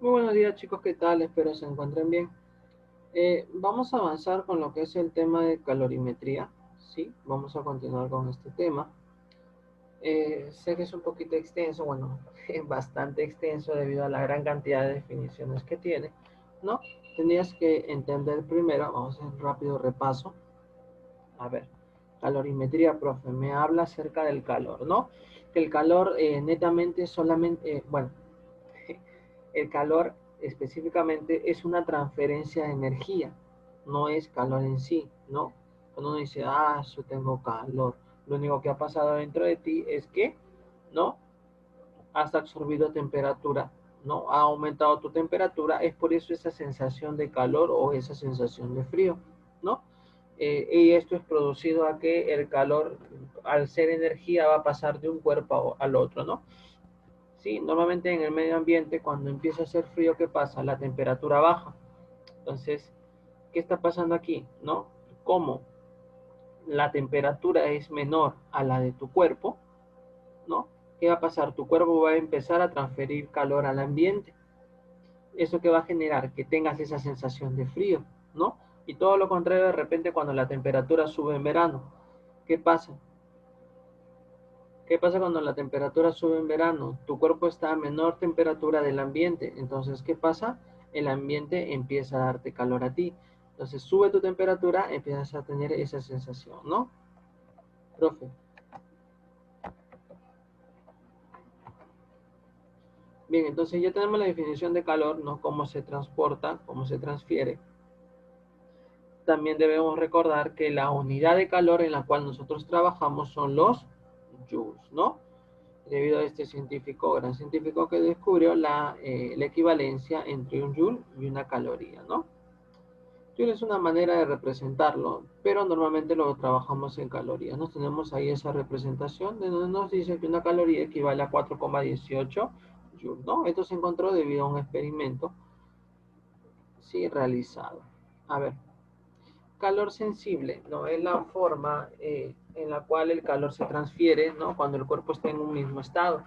Muy buenos días chicos, ¿qué tal? Espero se encuentren bien. Vamos a avanzar con lo que es el tema de calorimetría, ¿sí? Vamos a continuar con este tema. Sé que es un poquito extenso, bueno, bastante extenso debido a la gran cantidad de definiciones que tiene, ¿no? Tendrías que entender primero, vamos a hacer un rápido repaso. A ver, calorimetría, profe, me habla acerca del calor, ¿no? Que el calor netamente solamente, bueno, el calor específicamente es una transferencia de energía, no es calor en sí, ¿no? Cuando uno dice, yo tengo calor, lo único que ha pasado dentro de ti es que, ¿no? Has absorbido temperatura, ¿no? Ha aumentado tu temperatura, es por eso esa sensación de calor o esa sensación de frío, ¿no? Y esto es producido a que el calor, al ser energía, va a pasar de un cuerpo al otro, ¿no? Sí, normalmente en el medio ambiente, cuando empieza a hacer frío, ¿qué pasa? La temperatura baja. Entonces, ¿qué está pasando aquí? ¿No? Como la temperatura es menor a la de tu cuerpo, ¿no? ¿Qué va a pasar? Tu cuerpo va a empezar a transferir calor al ambiente. ¿Eso que va a generar? Que tengas esa sensación de frío, ¿no? Y todo lo contrario de repente cuando la temperatura sube en verano. ¿Qué pasa? ¿Qué pasa cuando la temperatura sube en verano? Tu cuerpo está a menor temperatura del ambiente. Entonces, ¿qué pasa? El ambiente empieza a darte calor a ti. Entonces, sube tu temperatura, empiezas a tener esa sensación, ¿no? Profe. Bien, entonces ya tenemos la definición de calor, ¿no? Cómo se transporta, cómo se transfiere. También debemos recordar que la unidad de calor en la cual nosotros trabajamos son los joules, ¿no? Debido a este científico, gran científico que descubrió la equivalencia entre un joule y una caloría, ¿no? Joule es una manera de representarlo, pero normalmente lo trabajamos en calorías. Nos tenemos ahí esa representación de donde nos dice que una caloría equivale a 4,18 joules, ¿no? Esto se encontró debido a un experimento, sí, realizado. A ver, calor sensible, ¿no? Es la forma en la cual el calor se transfiere, ¿no? Cuando el cuerpo está en un mismo estado.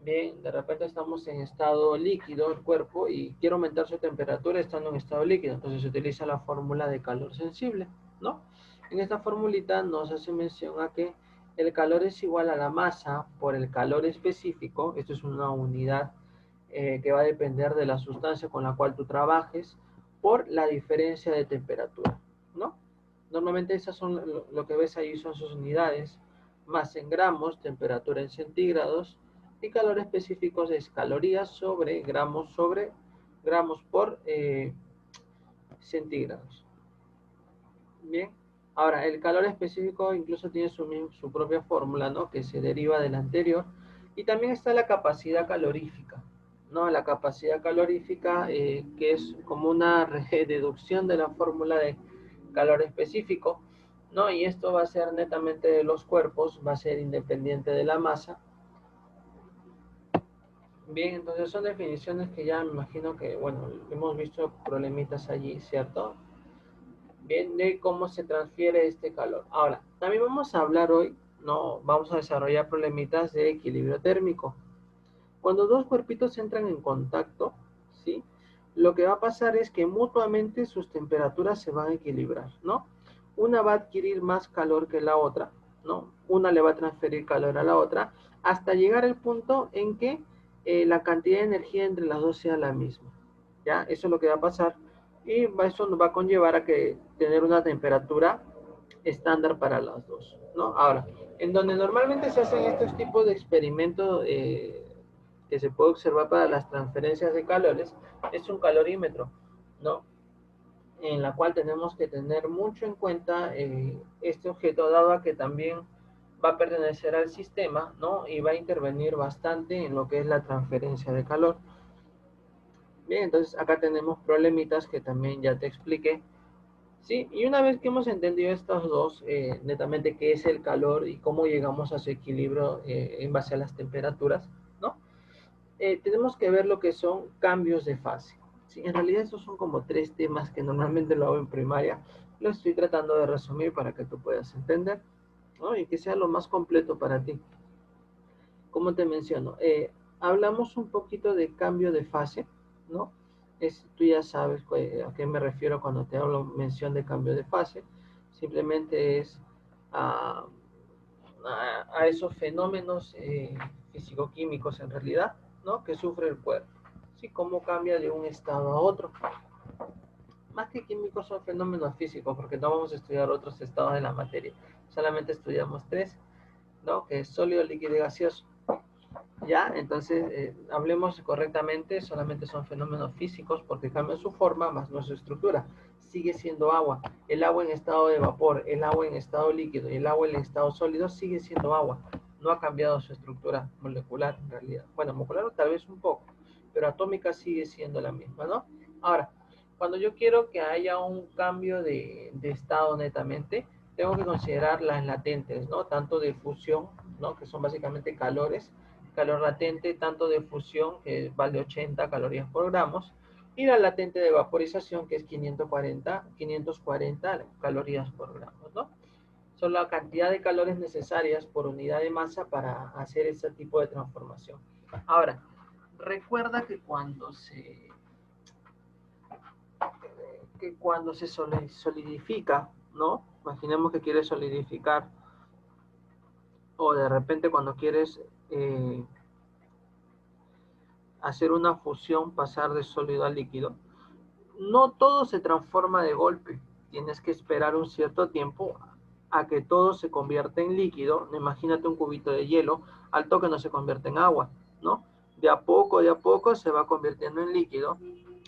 Bien, de repente estamos en estado líquido, el cuerpo, y quiere aumentar su temperatura estando en estado líquido. Entonces se utiliza la fórmula de calor sensible, ¿no? En esta formulita nos hace mención a que el calor es igual a la masa por el calor específico. Esto es una unidad que va a depender de la sustancia con la cual tú trabajes por la diferencia de temperatura, ¿no? Normalmente esas son lo que ves ahí son sus unidades, masa en gramos, temperatura en centígrados, y calor específico es calorías sobre gramos por centígrados. Bien, ahora el calor específico incluso tiene su propia fórmula, ¿no? Que se deriva del anterior. Y también está la capacidad calorífica, ¿no? La capacidad calorífica que es como una reducción de la fórmula de calor específico, ¿no? Y esto va a ser netamente de los cuerpos, va a ser independiente de la masa. Bien, entonces son definiciones que ya me imagino que, bueno, hemos visto problemitas allí, ¿cierto? Bien, de cómo se transfiere este calor. Ahora, también vamos a hablar hoy, ¿no? Vamos a desarrollar problemitas de equilibrio térmico. Cuando dos cuerpitos entran en contacto, ¿sí? Lo que va a pasar es que mutuamente sus temperaturas se van a equilibrar, ¿no? Una va a adquirir más calor que la otra, ¿no? Una le va a transferir calor a la otra hasta llegar al punto en que la cantidad de energía entre las dos sea la misma, ¿ya? Eso es lo que va a pasar y eso nos va a conllevar a que tener una temperatura estándar para las dos, ¿no? Ahora, en donde normalmente se hacen estos tipos de experimentos que se puede observar para las transferencias de calores, es un calorímetro, ¿no? En la cual tenemos que tener mucho en cuenta este objeto, dado a que también va a pertenecer al sistema, ¿no? Y va a intervenir bastante en lo que es la transferencia de calor. Bien, entonces acá tenemos problemitas que también ya te expliqué. Sí, y una vez que hemos entendido estos dos, netamente qué es el calor y cómo llegamos a su equilibrio en base a las temperaturas, ¿no? Tenemos que ver lo que son cambios de fase. Sí, en realidad estos son como tres temas que normalmente lo hago en primaria. Lo estoy tratando de resumir para que tú puedas entender, ¿no? Y que sea lo más completo para ti. Como te menciono, hablamos un poquito de cambio de fase, ¿no? Tú ya sabes a qué me refiero cuando te hablo mención de cambio de fase. Simplemente es a, a esos fenómenos físico-químicos en realidad, ¿no? Que sufre el cuerpo. ¿Sí? Cómo cambia de un estado a otro. Más que químicos son fenómenos físicos, porque no vamos a estudiar otros estados de la materia. Solamente estudiamos tres, ¿no? Que es sólido, líquido y gaseoso. ¿Ya? Entonces, hablemos correctamente, solamente son fenómenos físicos porque cambian su forma, más no su estructura. Sigue siendo agua. El agua en estado de vapor, el agua en estado líquido y el agua en estado sólido sigue siendo agua. No ha cambiado su estructura molecular en realidad. Bueno, molecular tal vez un poco, pero atómica sigue siendo la misma, ¿no? Ahora, cuando yo quiero que haya un cambio de estado netamente, tengo que considerar las latentes, ¿no? Tanto de fusión, ¿no? Que son básicamente calores, calor latente, tanto de fusión, que vale 80 calorías por gramos, y la latente de vaporización, que es 540 calorías por gramo, ¿no? Son la cantidad de calorías necesarias por unidad de masa para hacer ese tipo de transformación. Ahora, recuerda que cuando se solidifica, ¿no? Imaginemos que quieres solidificar, o de repente cuando quieres hacer una fusión, pasar de sólido a líquido, no todo se transforma de golpe. Tienes que esperar un cierto tiempo a que todo se convierta en líquido. Imagínate un cubito de hielo, al toque no se convierte en agua, ¿no? De a poco se va convirtiendo en líquido,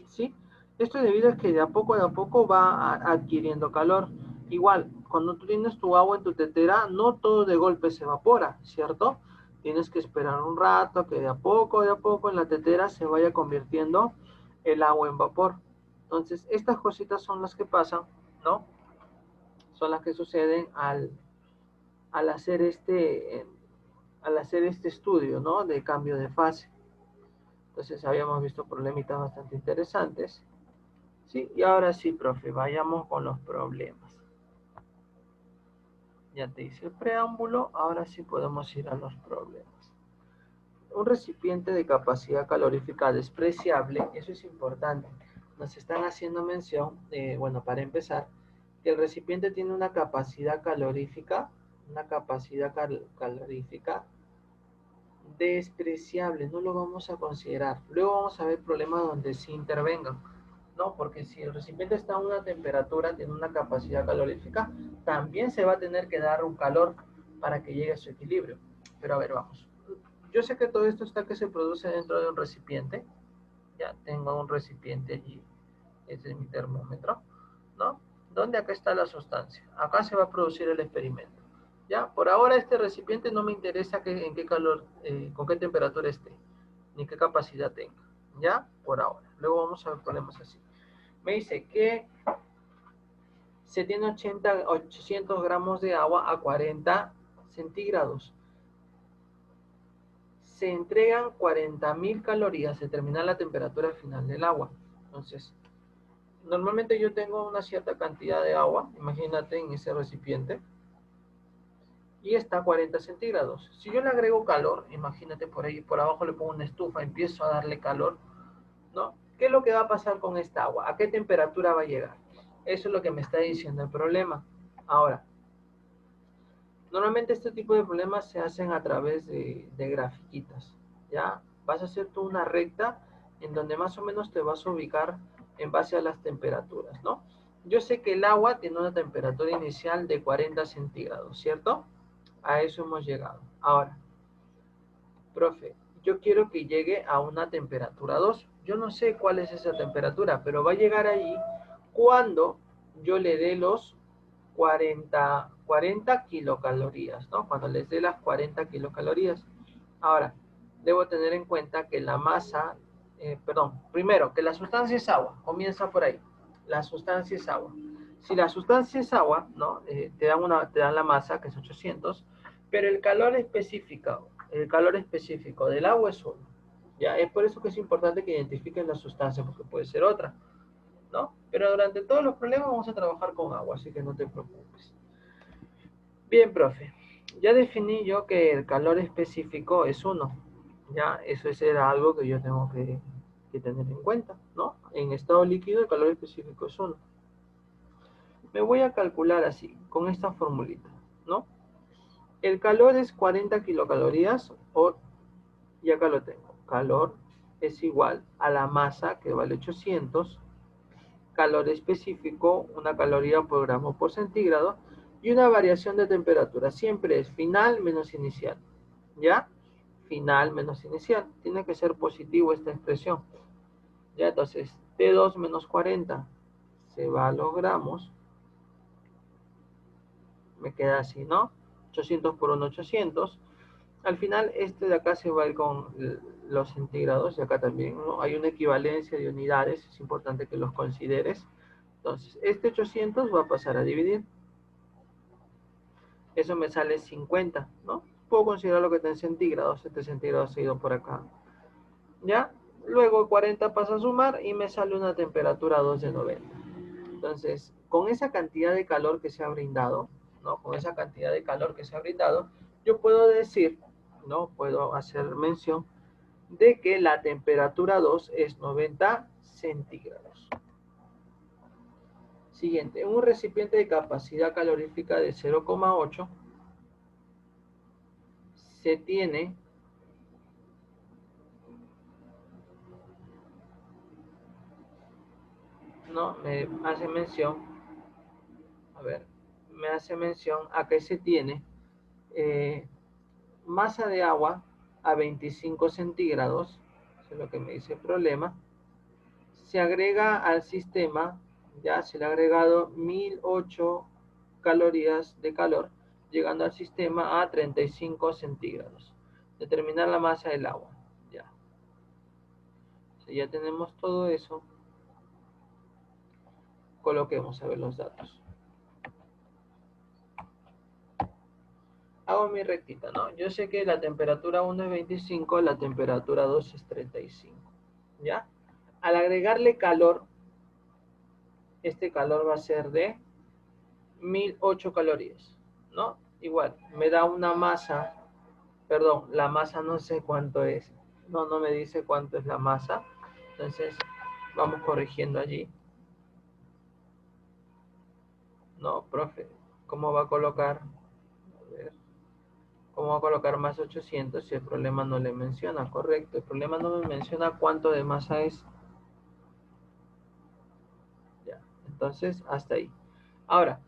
¿sí? Esto es debido a que de a poco va adquiriendo calor. Igual, cuando tú tienes tu agua en tu tetera, no todo de golpe se evapora, ¿cierto? Tienes que esperar un rato que de a poco en la tetera se vaya convirtiendo el agua en vapor. Entonces, estas cositas son las que pasan, ¿no? Son las que suceden al hacer este estudio, ¿no? De cambio de fase. Entonces, habíamos visto problemitas bastante interesantes. Sí, y ahora sí, profe, vayamos con los problemas. Ya te hice el preámbulo, ahora sí podemos ir a los problemas. Un recipiente de capacidad calorífica despreciable, eso es importante. Nos están haciendo mención, bueno, para empezar, que el recipiente tiene una capacidad calorífica, calorífica despreciable, no lo vamos a considerar. Luego vamos a ver problemas donde sí intervengan, ¿no? Porque si el recipiente está a una temperatura, tiene una capacidad calorífica, también se va a tener que dar un calor para que llegue a su equilibrio. Pero a ver, vamos. Yo sé que todo esto está que se produce dentro de un recipiente. Ya tengo un recipiente allí. Este es mi termómetro, ¿no? ¿Dónde acá está la sustancia? Acá se va a producir el experimento. Ya, por ahora este recipiente no me interesa en qué calor, con qué temperatura esté, ni qué capacidad tenga. Ya, por ahora. Luego vamos a ver problemas así. Me dice que se tiene 800 gramos de agua a 40 centígrados. Se entregan 40.000 calorías, se determina la temperatura final del agua. Entonces, normalmente yo tengo una cierta cantidad de agua, imagínate en ese recipiente, y está a 40 centígrados. Si yo le agrego calor, imagínate por ahí, por abajo le pongo una estufa, empiezo a darle calor, ¿no? ¿Qué es lo que va a pasar con esta agua? ¿A qué temperatura va a llegar? Eso es lo que me está diciendo el problema. Ahora, normalmente este tipo de problemas se hacen a través de grafiquitas, ¿ya? Vas a hacer tú una recta en donde más o menos te vas a ubicar en base a las temperaturas, ¿no? Yo sé que el agua tiene una temperatura inicial de 40 centígrados, ¿cierto? A eso hemos llegado. Ahora, profe, yo quiero que llegue a una temperatura 2. Yo no sé cuál es esa temperatura, pero va a llegar ahí cuando yo le dé los 40 kilocalorías, ¿no? Cuando les dé las 40 kilocalorías. Ahora, debo tener en cuenta que la masa, primero, que la sustancia es agua, comienza por ahí. La sustancia es agua. Si la sustancia es agua, ¿no? Te dan la masa, que es 800, pero el calor específico del agua es 1. ¿Ya? Es por eso que es importante que identifiquen la sustancia, porque puede ser otra, ¿no? Pero durante todos los problemas vamos a trabajar con agua, así que no te preocupes. Bien, profe. Ya definí yo que el calor específico es 1. Ya, eso era algo que yo tengo que tener en cuenta, ¿no? En estado líquido el calor específico es 1. Me voy a calcular así, con esta formulita, ¿no? El calor es 40 kilocalorías, y acá lo tengo. Calor es igual a la masa, que vale 800, calor específico, una caloría por gramo por centígrado, y una variación de temperatura. Siempre es final menos inicial, ¿ya? Final menos inicial. Tiene que ser positivo esta expresión. Ya, entonces, T2 menos 40 se va a los gramos. Me queda así, ¿no? 800 por 1, 800. Al final, este de acá se va a ir con los centígrados, y acá también, ¿no? Hay una equivalencia de unidades, es importante que los consideres. Entonces, este 800 va a pasar a dividir. Eso me sale 50, ¿no? Puedo considerar lo que está en centígrados. Este centígrado se ha ido por acá. ¿Ya? Luego 40 pasa a sumar y me sale una temperatura 2 de 90. Entonces, con esa cantidad de calor que se ha brindado, ¿no? Con esa cantidad de calor que se ha brindado, yo puedo decir, ¿no? Puedo hacer mención de que la temperatura 2 es 90 centígrados. Siguiente, en un recipiente de capacidad calorífica de 0,8 se tiene ¿no? Me hace mención, a ver, me hace mención a que se tiene masa de agua a 25 centígrados, eso es lo que me dice el problema, se agrega al sistema, ya se le ha agregado 1008 calorías de calor, llegando al sistema a 35 centígrados. Determinar la masa del agua, ya. Si ya tenemos todo eso, coloquemos a ver los datos. Hago mi rectita, ¿no? Yo sé que la temperatura 1 es 25, la temperatura 2 es 35, ¿ya? Al agregarle calor, este calor va a ser de 1008 calorías, ¿no? Igual, me da una masa, perdón, la masa no sé cuánto es, no me dice cuánto es la masa, entonces vamos corrigiendo allí. No, profe, ¿cómo va a colocar? A ver. ¿Cómo va a colocar más 800 si el problema no le menciona? Correcto, el problema no me menciona cuánto de masa es. Ya, entonces hasta ahí. Ahora,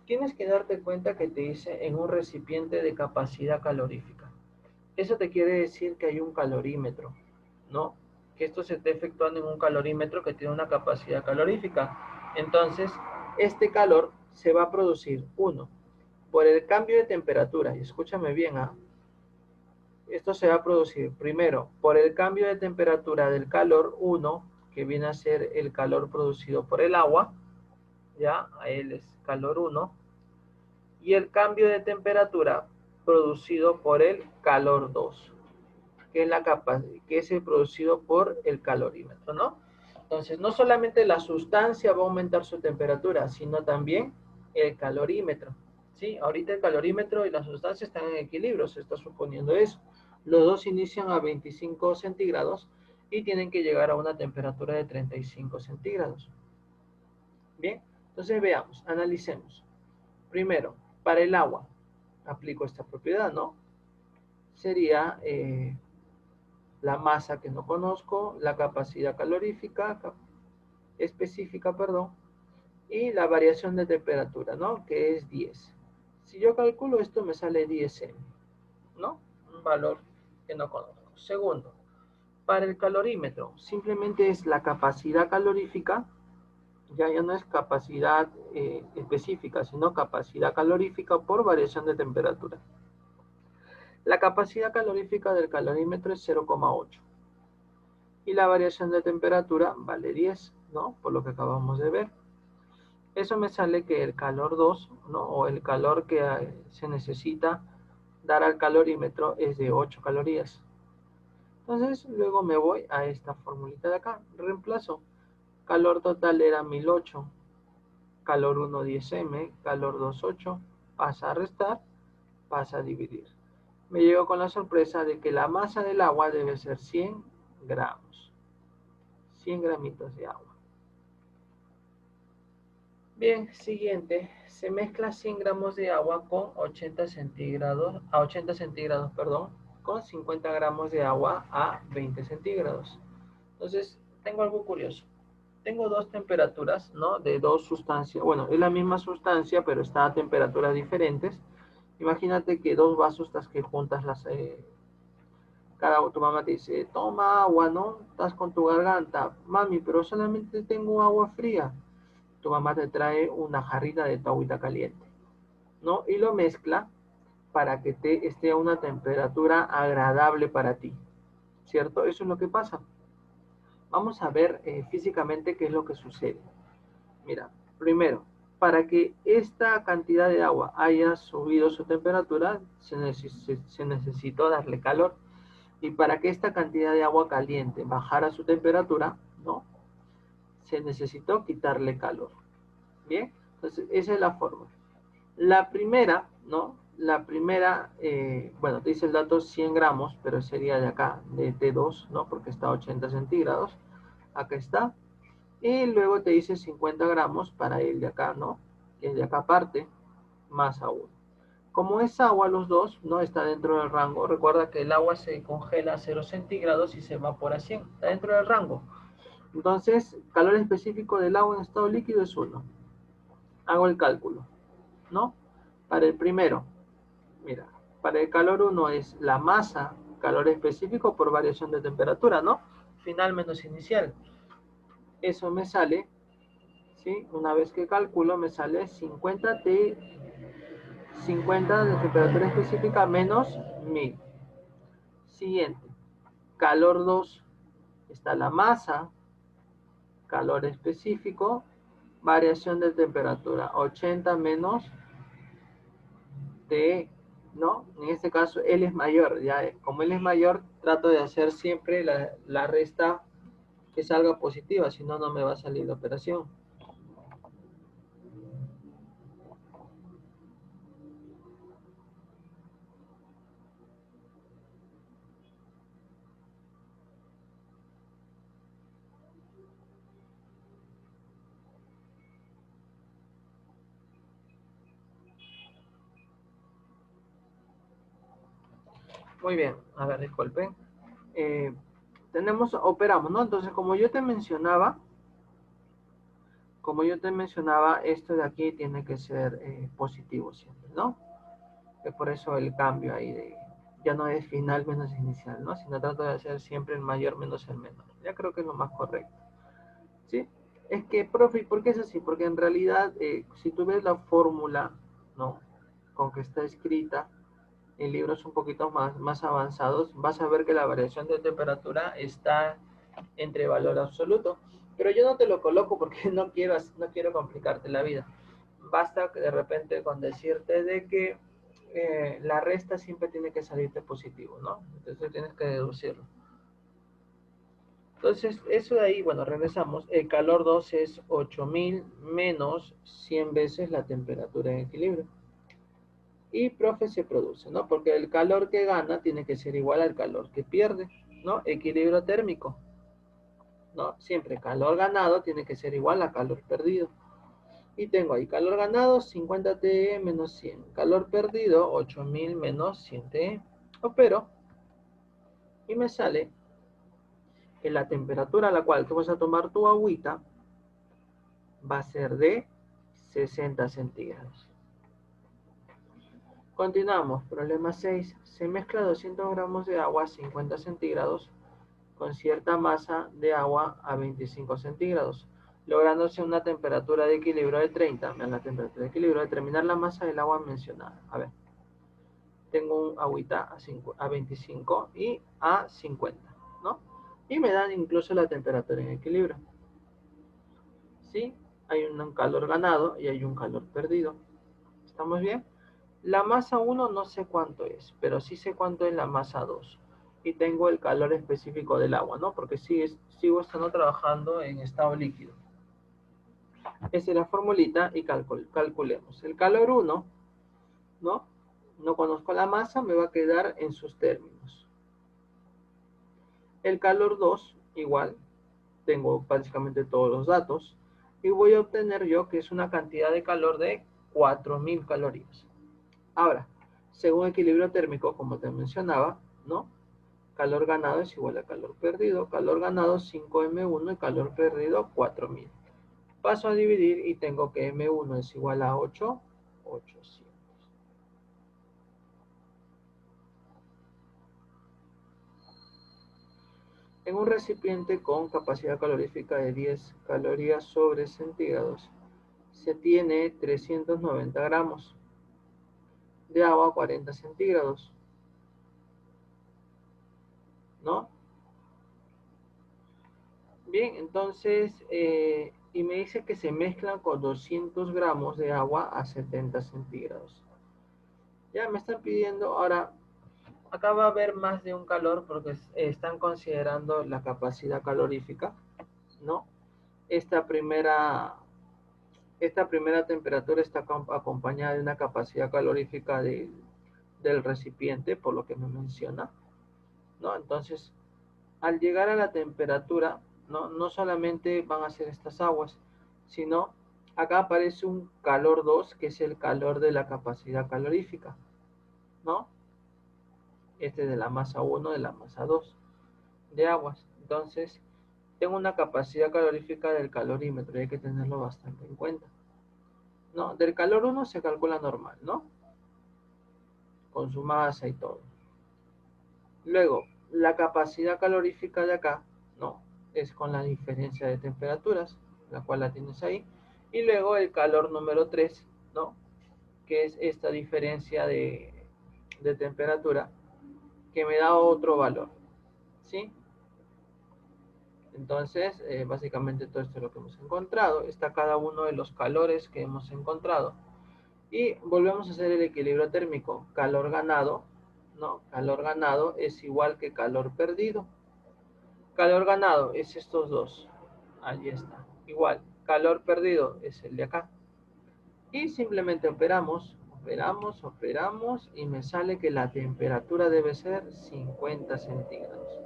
tienes que darte cuenta que te dice en un recipiente de capacidad calorífica. Eso te quiere decir que hay un calorímetro, ¿no? Que esto se está efectuando en un calorímetro que tiene una capacidad calorífica. Entonces, este calor se va a producir, uno, por el cambio de temperatura. Y escúchame bien, ¿ah? Esto se va a producir primero por el cambio de temperatura del calor 1, que viene a ser el calor producido por el agua, ya, a él es calor 1, y el cambio de temperatura producido por el calor 2, que es, que es el producido por el calorímetro, ¿no? Entonces, no solamente la sustancia va a aumentar su temperatura, sino también el calorímetro, ¿sí? Ahorita el calorímetro y la sustancia están en equilibrio, se está suponiendo eso. Los dos inician a 25 centígrados y tienen que llegar a una temperatura de 35 centígrados. Bien, entonces veamos, analicemos. Primero, para el agua, aplico esta propiedad, ¿no? Sería la masa que no conozco, la capacidad calorífica, específica, perdón, y la variación de temperatura, ¿no? Que es 10. Si yo calculo esto me sale 10M, ¿no? Un valor que no conozco. Segundo, para el calorímetro, simplemente es la capacidad calorífica, ya no es capacidad específica, sino capacidad calorífica por variación de temperatura. La capacidad calorífica del calorímetro es 0,8. Y la variación de temperatura vale 10, ¿no? Por lo que acabamos de ver. Eso me sale que el calor 2, ¿no? O el calor que se necesita dar al calorímetro es de 8 calorías. Entonces, luego me voy a esta formulita de acá. Reemplazo. Calor total era 1008. Calor 1, 10M. Calor 2, 8. Pasa a restar. Pasa a dividir. Me llego con la sorpresa de que la masa del agua debe ser 100 gramos. 100 gramitos de agua. Bien, siguiente. Se mezcla 100 gramos de agua con 80 centígrados, a 80 centígrados, perdón, con 50 gramos de agua a 20 centígrados. Entonces, tengo algo curioso. Tengo dos temperaturas, ¿no? De dos sustancias. Bueno, es la misma sustancia, pero está a temperaturas diferentes. Imagínate que dos vasos estás que juntas tu mamá te dice, toma agua, ¿no? Estás con tu garganta. Mami, pero solamente tengo agua fría. Tu mamá te trae una jarrita de tu agüita caliente, ¿no? Y lo mezcla para que esté a una temperatura agradable para ti, ¿cierto? Eso es lo que pasa. Vamos a ver físicamente qué es lo que sucede. Mira, primero, para que esta cantidad de agua haya subido su temperatura, se necesitó darle calor. Y para que esta cantidad de agua caliente bajara su temperatura, ¿no? Se necesitó quitarle calor. Bien, entonces esa es la forma. La primera, ¿no? La primera, bueno, te dice el dato 100 gramos, pero sería de acá, de T2, ¿no? Porque está a 80 centígrados. Acá está. Y luego te dice 50 gramos para el de acá, ¿no? Que es de acá aparte, más aún. Como es agua los dos, no está dentro del rango. Recuerda que el agua se congela a 0 centígrados y se evapora a 100. Está dentro del rango. Entonces, calor específico del agua en estado líquido es 1. Hago el cálculo, ¿no? Para el primero, mira, para el calor 1 es la masa, calor específico por variación de temperatura, ¿no? Final menos inicial. Eso me sale, ¿sí? Una vez que calculo, me sale 50 de temperatura específica menos 1000. Siguiente, calor 2, está la masa, calor específico, variación de temperatura, 80 menos T, ¿no? En este caso, él es mayor, ya, como él es mayor, trato de hacer siempre la resta que salga positiva, si no, no me va a salir la operación. Muy bien, a ver, disculpen. Operamos, ¿no? Entonces, como yo te mencionaba, esto de aquí tiene que ser positivo siempre, ¿no? Es por eso el cambio ahí ya no es final menos inicial, ¿no? Sino trato de hacer siempre el mayor menos el menor. Ya creo que es lo más correcto, ¿sí? Es que, profe, ¿por qué es así? Porque en realidad, si tú ves la fórmula, ¿no? Con que está escrita, en libros un poquito más avanzados, vas a ver que la variación de temperatura está entre valor absoluto. Pero yo no te lo coloco porque no quiero complicarte la vida. Basta de repente con decirte de que la resta siempre tiene que salirte positivo, ¿no? Entonces tienes que deducirlo. Entonces, eso de ahí, bueno, regresamos. El calor 2 es 8000 menos 100 veces la temperatura en equilibrio. Y profe se produce, ¿no? Porque el calor que gana tiene que ser igual al calor que pierde, ¿no? Equilibrio térmico, ¿no? Siempre calor ganado tiene que ser igual a calor perdido. Y tengo ahí calor ganado 50 TE menos 100. Calor perdido 8000 menos 100 TE. Opero y me sale que la temperatura a la cual tú vas a tomar tu agüita va a ser de 60 centígrados. Continuamos. Problema 6. Se mezcla 200 gramos de agua a 50 centígrados con cierta masa de agua a 25 centígrados, lográndose una temperatura de equilibrio de 30. Vean la temperatura de equilibrio, determinar la masa del agua mencionada. A ver, tengo un agüita a 25 y a 50, ¿no? Y me dan incluso la temperatura en equilibrio. ¿Sí? Hay un calor ganado y hay un calor perdido. ¿Estamos bien? La masa 1 no sé cuánto es, pero sí sé cuánto es la masa 2. Y tengo el calor específico del agua, ¿no? Porque sigo estando trabajando en estado líquido. Esa es la formulita y calculemos. El calor 1, ¿no? No conozco la masa, me va a quedar en sus términos. El calor 2, igual, tengo básicamente todos los datos. Y voy a obtener yo que es una cantidad de calor de 4000 calorías. Ahora, según equilibrio térmico, como te mencionaba, ¿no? Calor ganado es igual a calor perdido. Calor ganado 5M1 y calor perdido 4000. Paso a dividir y tengo que M1 es igual a 800. En un recipiente con capacidad calorífica de 10 calorías sobre centígrados, se tiene 390 gramos de agua a 40 centígrados, ¿no? Bien, entonces, y me dice que se mezclan con 200 gramos de agua a 70 centígrados. Ya me están pidiendo, ahora, acá va a haber más de un calor porque están considerando la capacidad calorífica, ¿no? Esta primera, esta primera temperatura está acompañada de una capacidad calorífica del recipiente, por lo que me menciona, ¿no? Entonces, al llegar a la temperatura, no solamente van a ser estas aguas, sino acá aparece un calor 2, que es el calor de la capacidad calorífica, ¿no? Este de la masa 1, de la masa 2 de aguas. Entonces, tengo una capacidad calorífica del calorímetro y hay que tenerlo bastante en cuenta, ¿no? Del calor 1 se calcula normal, ¿no? Con su masa y todo. Luego, la capacidad calorífica de acá, ¿no? Es con la diferencia de temperaturas, la cual la tienes ahí. Y luego el calor número 3, ¿no? Que es esta diferencia de temperatura, que me da otro valor, ¿sí? Entonces, básicamente todo esto es lo que hemos encontrado. Está cada uno de los calores que hemos encontrado. Y volvemos a hacer el equilibrio térmico. Calor ganado, ¿no? Calor ganado es igual que calor perdido. Calor ganado es estos dos. Allí está. Igual, calor perdido es el de acá. Y simplemente operamos y me sale que la temperatura debe ser 50 centígrados.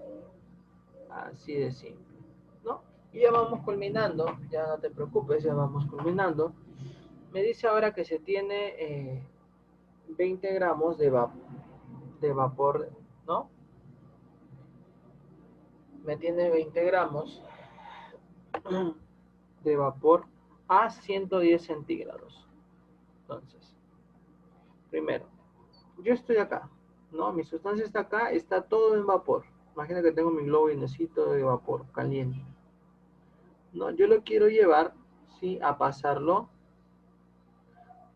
Así de simple, ¿no? Y ya vamos culminando, ya no te preocupes, ya vamos culminando. Me dice ahora que se tiene 20 gramos de vapor, ¿no? Me tiene 20 gramos de vapor a 110 centígrados. Entonces, primero, yo estoy acá, ¿no? Mi sustancia está acá, está todo en vapor. Imagina que tengo mi globo llenecito de vapor caliente. No, yo lo quiero llevar, ¿sí? A pasarlo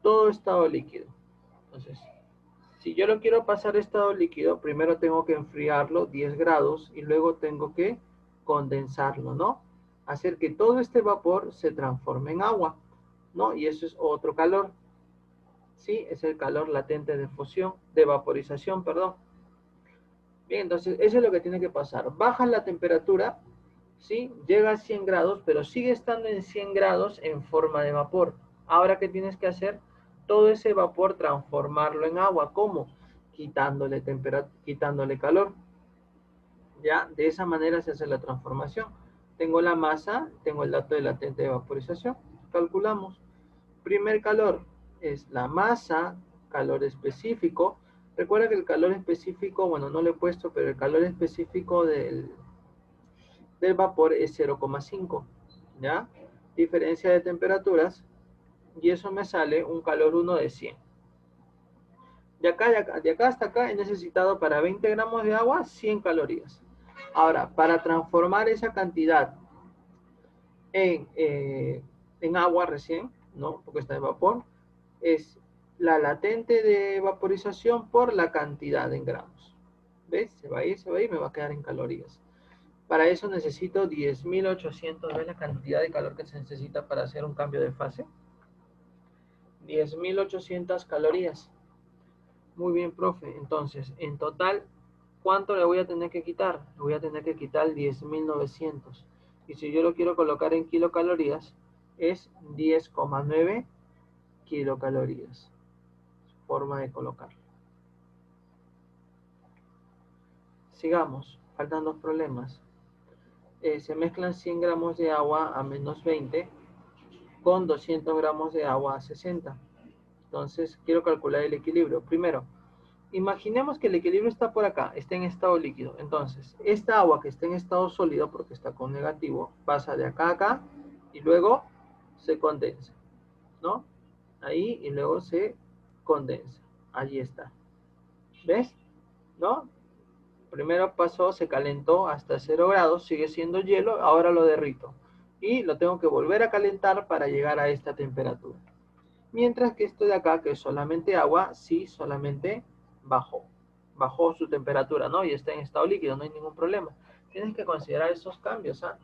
todo estado líquido. Entonces, si yo lo quiero pasar estado líquido, primero tengo que enfriarlo 10 grados y luego tengo que condensarlo, ¿no? Hacer que todo este vapor se transforme en agua, ¿no? Y eso es otro calor, ¿sí? Es el calor latente de fusión, de vaporización, perdón. Bien, entonces eso es lo que tiene que pasar. Baja la temperatura, ¿sí? Llega a 100 grados, pero sigue estando en 100 grados en forma de vapor. Ahora, ¿qué tienes que hacer? Todo ese vapor transformarlo en agua. ¿Cómo? Quitándole temperatura, quitándole calor. ¿Ya? De esa manera se hace la transformación. Tengo la masa, tengo el dato de latente de vaporización. Calculamos. Primer calor es la masa, calor específico. Recuerda que el calor específico, bueno, no lo he puesto, pero el calor específico del vapor es 0,5, ¿ya? Diferencia de temperaturas, y eso me sale un calor 1 de 100. De acá hasta acá he necesitado para 20 gramos de agua 100 calorías. Ahora, para transformar esa cantidad en agua recién, ¿no? Porque está en vapor, es la latente de vaporización por la cantidad en gramos. ¿Ves? Se va a ir, me va a quedar en calorías. Para eso necesito 10.800, ¿ves la cantidad de calor que se necesita para hacer un cambio de fase? 10.800 calorías. Muy bien, profe. Entonces, en total, ¿cuánto le voy a tener que quitar? Le voy a tener que quitar 10.900. Y si yo lo quiero colocar en kilocalorías, es 10,9 kilocalorías. Forma de colocarlo. Sigamos. faltan dos problemas. Se mezclan 100 gramos de agua a -20 con 200 gramos de agua a 60. Entonces, quiero calcular el equilibrio. Primero, imaginemos que el equilibrio está por acá, está en estado líquido. Entonces, esta agua que está en estado sólido, porque está con negativo, pasa de acá a acá y luego se condensa, ¿no? Ahí y luego se condensa. Allí está. ¿Ves? ¿No? Primero pasó, se calentó hasta 0 grados, sigue siendo hielo, ahora lo derrito. Y lo tengo que volver a calentar para llegar a esta temperatura. Mientras que esto de acá, que es solamente agua, sí, solamente bajó. Bajó su temperatura, ¿no? Y está en estado líquido, no hay ningún problema. Tienes que considerar esos cambios, ¿ah?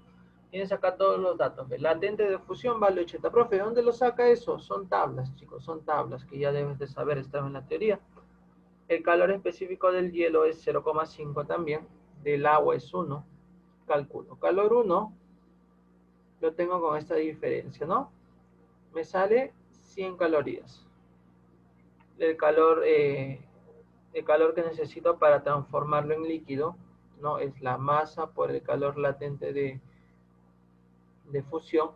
Tienes acá todos los datos. El latente de fusión vale 80. Profe, ¿de dónde lo saca eso? Son tablas, chicos, son tablas que ya debes de saber, estaba en la teoría. El calor específico del hielo es 0,5 también. Del agua es 1. Calculo. Calor 1 lo tengo con esta diferencia, ¿no? Me sale 100 calorías. El calor que necesito para transformarlo en líquido, ¿no? Es la masa por el calor latente de fusión.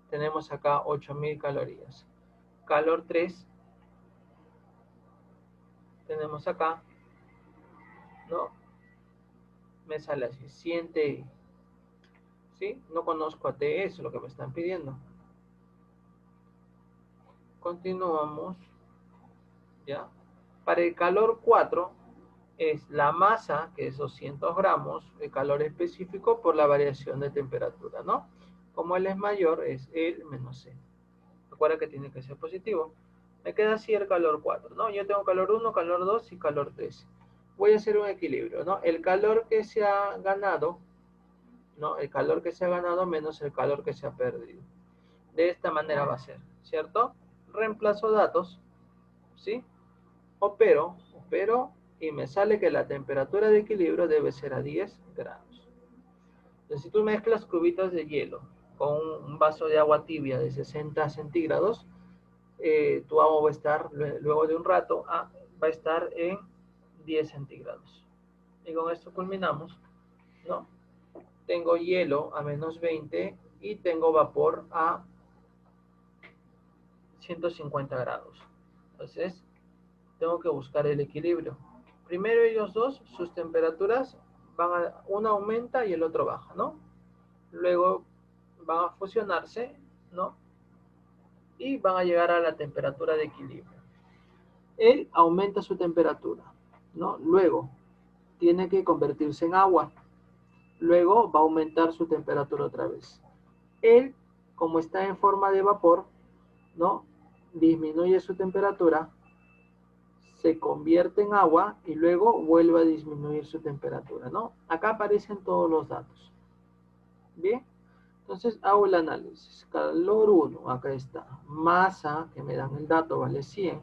Tenemos acá 8000 calorías. Calor 3, tenemos acá, ¿no? Me sale así, 100 TI. ¿Sí? No conozco a TE, eso es lo que me están pidiendo. Continuamos, ¿ya? Para el calor 4 es la masa, que es 200 gramos, el calor específico por la variación de temperatura, ¿no? Como L es mayor, es L menos C. Recuerda que tiene que ser positivo. Me queda así el calor 4, ¿no? Yo tengo calor 1, calor 2 y calor 3. Voy a hacer un equilibrio, ¿no? El calor que se ha ganado, ¿no? El calor que se ha ganado menos el calor que se ha perdido. De esta manera va a ser, ¿cierto? Reemplazo datos, ¿sí? Opero y me sale que la temperatura de equilibrio debe ser a 10 grados. Entonces, si tú mezclas cubitos de hielo con un vaso de agua tibia de 60 centígrados, tu agua va a estar, luego de un rato, va a estar en 10 centígrados. Y con esto culminamos, ¿no? Tengo hielo a -20 y tengo vapor a 150 grados. Entonces, tengo que buscar el equilibrio. Primero ellos dos, sus temperaturas una aumenta y el otro baja, ¿no? Luego van a fusionarse, ¿no? Y van a llegar a la temperatura de equilibrio. Él aumenta su temperatura, ¿no? Luego tiene que convertirse en agua. Luego va a aumentar su temperatura otra vez. Él, como está en forma de vapor, ¿no? Disminuye su temperatura, se convierte en agua y luego vuelve a disminuir su temperatura, ¿no? Acá aparecen todos los datos. Bien, entonces hago el análisis. Calor 1, acá está. Masa, que me dan el dato, vale 100.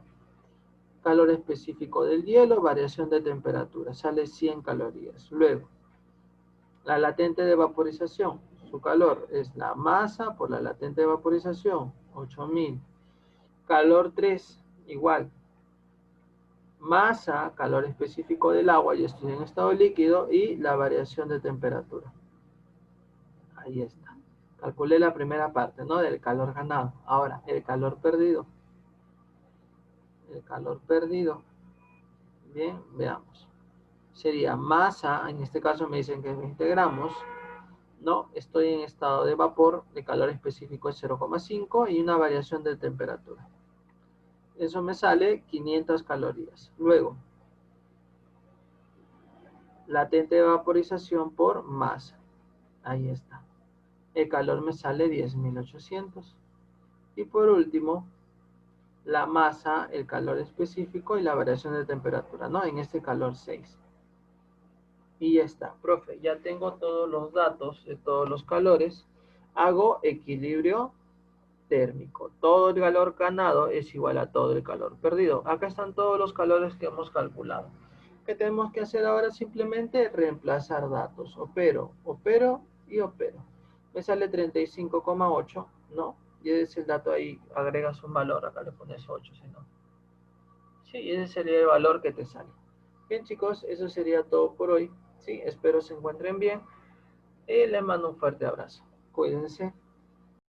Calor específico del hielo, variación de temperatura, sale 100 calorías. Luego, la latente de vaporización, su calor es la masa por la latente de vaporización, 8000. Calor 3, igual, masa, calor específico del agua, y estoy en estado líquido, y la variación de temperatura. Ahí está. Calculé la primera parte, ¿no? Del calor ganado. Ahora, el calor perdido. El calor perdido. Bien, veamos. Sería masa, en este caso me dicen que es 20 gramos, ¿no? Estoy en estado de vapor, de calor específico es 0,5 y una variación de temperatura. Eso me sale 500 calorías. Luego, latente de vaporización por masa. Ahí está. El calor me sale 10.800. Y por último, la masa, el calor específico y la variación de temperatura, ¿no? En este calor 6. Y ya está, profe, ya tengo todos los datos de todos los calores. Hago equilibrio térmico. Todo el calor ganado es igual a todo el calor perdido. Acá están todos los calores que hemos calculado. ¿Qué tenemos que hacer ahora? Simplemente reemplazar datos. Opero y opero. Me sale 35,8, ¿no? Y ese es el dato ahí, agregas un valor, acá le pones 8, si no. Sí, ese sería el valor que te sale. Bien, chicos, eso sería todo por hoy. Sí, espero se encuentren bien y les mando un fuerte abrazo. Cuídense.